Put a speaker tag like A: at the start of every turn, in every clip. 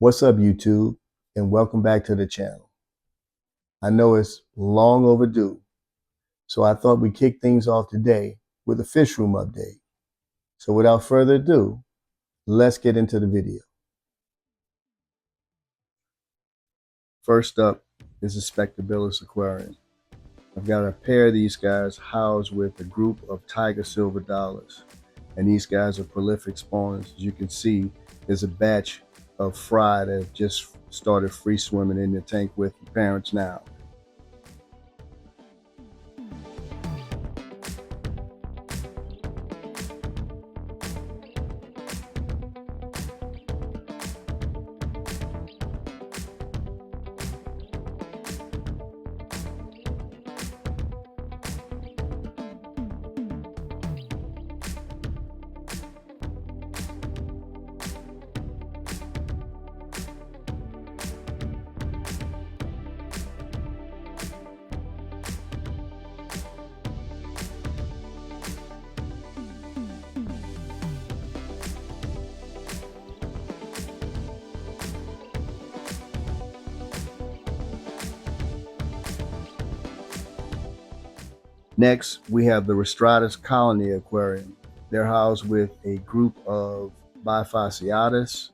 A: What's up, YouTube, and welcome back to the channel. I know it's long overdue, so I thought we'd kick things off today with a fish room update. So without further ado, let's get into the video. First up is the Spectabilis Aquarium. I've got a pair of these guys housed with a group of tiger silver dollars, and these guys are prolific spawners. As you can see, there's a batch of fry that have just started free swimming in the tank with the parents now. Next, we have the Rostratus Colony Aquarium. They're housed with a group of Bifasciatus,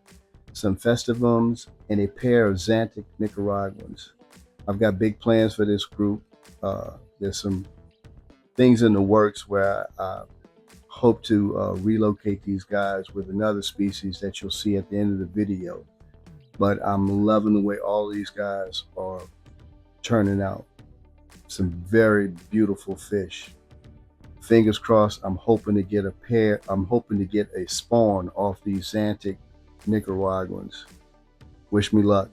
A: some festivums, and a pair of Xanthic Nicaraguans. I've got big plans for this group. There's some things in the works where I hope to relocate these guys with another species that you'll see at the end of the video. But I'm loving the way all these guys are turning out. Some very beautiful fish. Fingers crossed, I'm hoping to get a spawn off these Xanthic Nicaraguans. Wish me luck.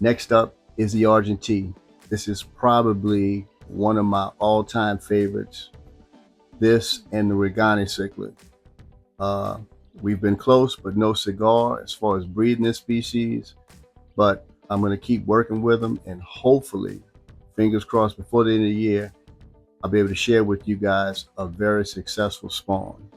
A: Next up is the Argentine. This is probably one of my all-time favorites. This and the Regani cichlid. We've been close, but no cigar as far as breeding this species. But I'm going to keep working with them, and hopefully, fingers crossed, before the end of the year, I'll be able to share with you guys a very successful spawn.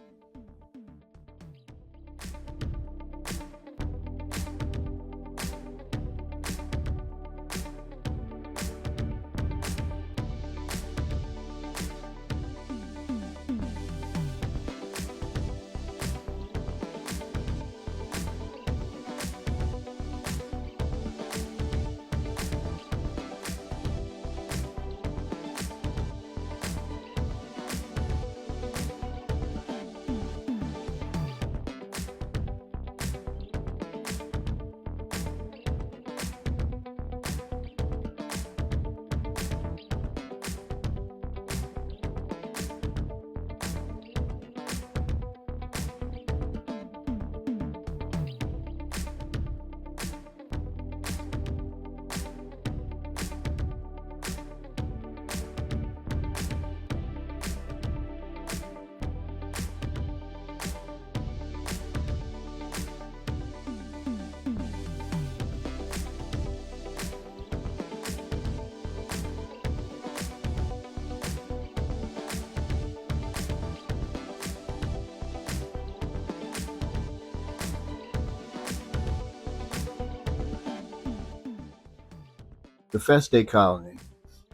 A: The Feste Colony.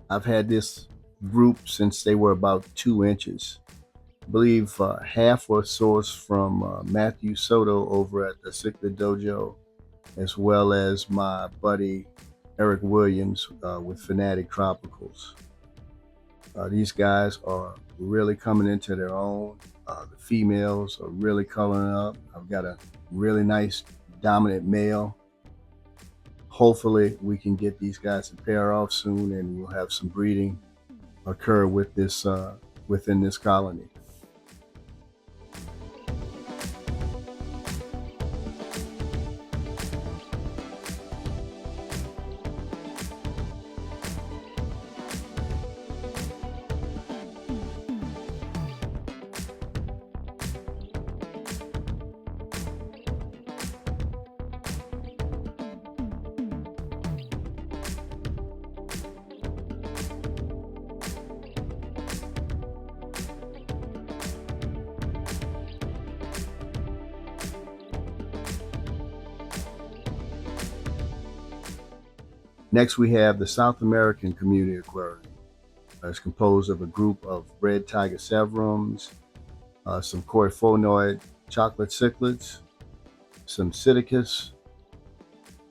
A: I've had this group since they were about 2 inches. I believe half were sourced from Matthew Soto over at the Cichlid Dojo, as well as my buddy Eric Williams with Fanatic Tropicals. These guys are really coming into their own. The females are really coloring up. I've got a really nice dominant male. Hopefully we can get these guys to pair off soon and we'll have some breeding occur with this within this colony. Next, we have the South American Community Aquarium. It's composed of a group of red tiger severums, some coryphonoid chocolate cichlids, some psittacus,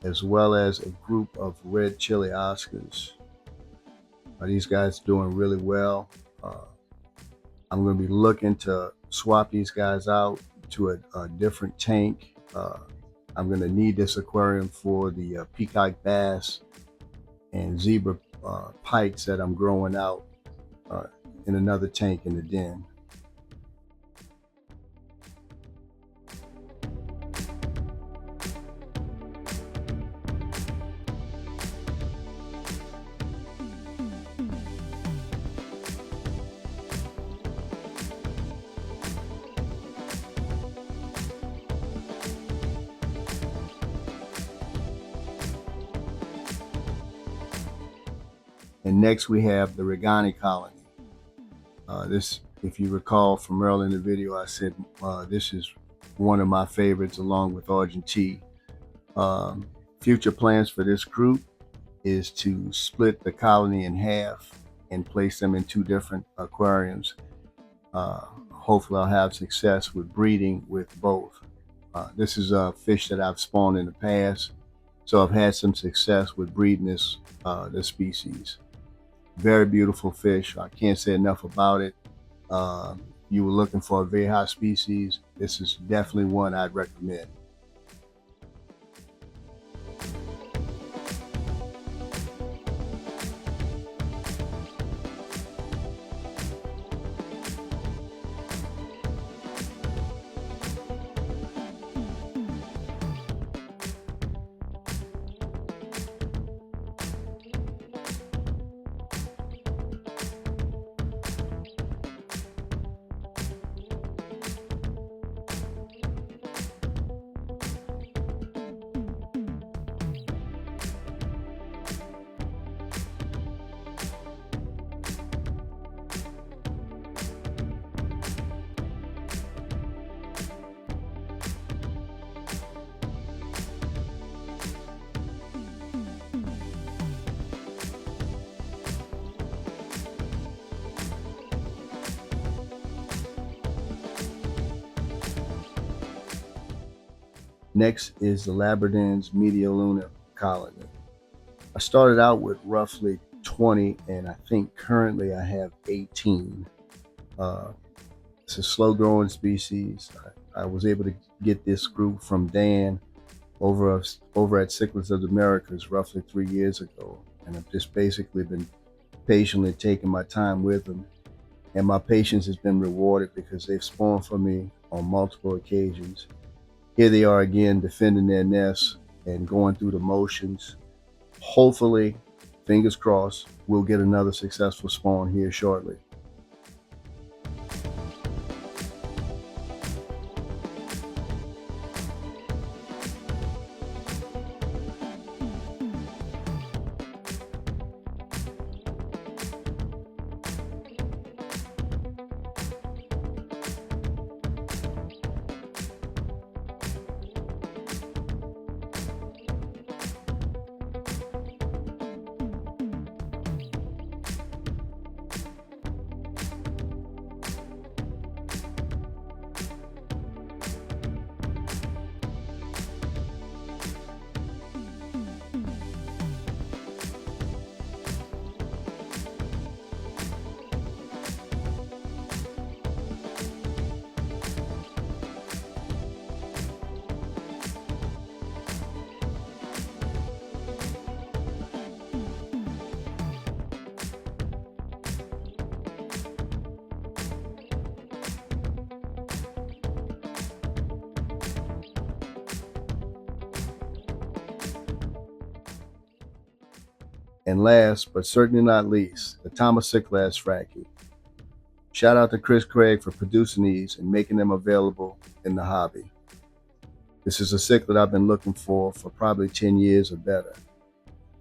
A: as well as a group of red chili oscars. These guys doing really well. I'm going to be looking to swap these guys out to a different tank. I'm going to need this aquarium for the peacock bass and zebra pikes that I'm growing out in another tank in the den. And next we have the Regani colony. This, if you recall from earlier in the video, I said this is one of my favorites along with Argentine. Future plans for this group is to split the colony in half and place them in 2 different aquariums. Hopefully I'll have success with breeding with both. This is a fish that I've spawned in the past, so I've had some success with breeding this species. Very beautiful fish. I can't say enough about it. You were looking for a very high species. This is definitely one I'd recommend. Next is the Labradin's Medialuna colony. I started out with roughly 20, and I think currently I have 18. It's a slow growing species. I was able to get this group from Dan over at Cichlids of the Americas roughly 3 years ago. And I've just basically been patiently taking my time with them. And my patience has been rewarded because they've spawned for me on multiple occasions. Here they are again defending their nests and going through the motions. Hopefully, fingers crossed, we'll get another successful spawn here shortly. And last, but certainly not least, the Thomas Cickless Frankie. Shout out to Chris Craig for producing these and making them available in the hobby. This is a cichlid I've been looking for probably 10 years or better.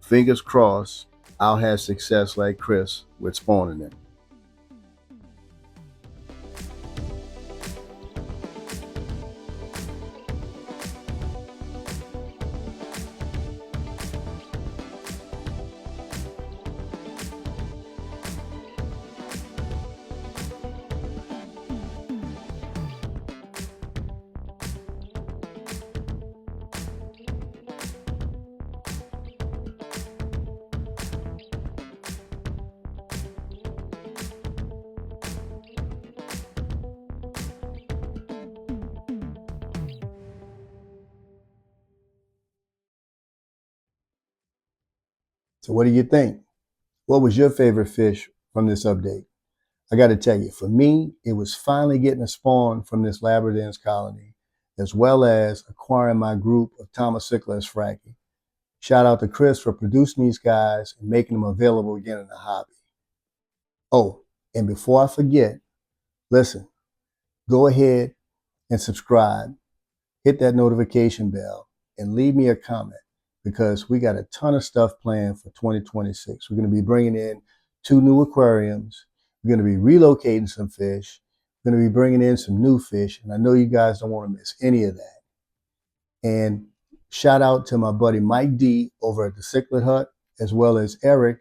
A: Fingers crossed, I'll have success like Chris with spawning them. So what do you think? What was your favorite fish from this update? I got to tell you, for me, it was finally getting a spawn from this Labrador's colony, as well as acquiring my group of Thomas Cickless Frackie. Shout out to Chris for producing these guys and making them available again in the hobby. Oh, and before I forget, listen, go ahead and subscribe, hit that notification bell, and leave me a comment because we got a ton of stuff planned for 2026. We're going to be bringing in 2 new aquariums. We're going to be relocating some fish. We're going to be bringing in some new fish. And I know you guys don't want to miss any of that. And shout out to my buddy Mike D over at the Cichlid Hut, as well as Eric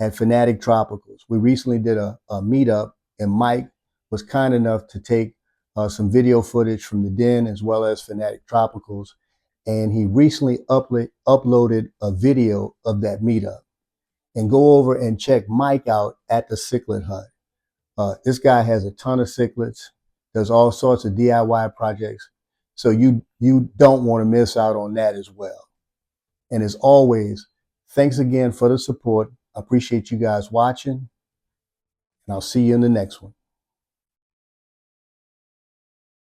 A: at Fanatic Tropicals. We recently did a meetup, and Mike was kind enough to take some video footage from the den as well as Fanatic Tropicals. And he recently uploaded a video of that meetup. And go over and check Mike out at the Cichlid Hut. This guy has a ton of cichlids, does all sorts of DIY projects. So you don't want to miss out on that as well. And as always, thanks again for the support. I appreciate you guys watching, and I'll see you in the next one.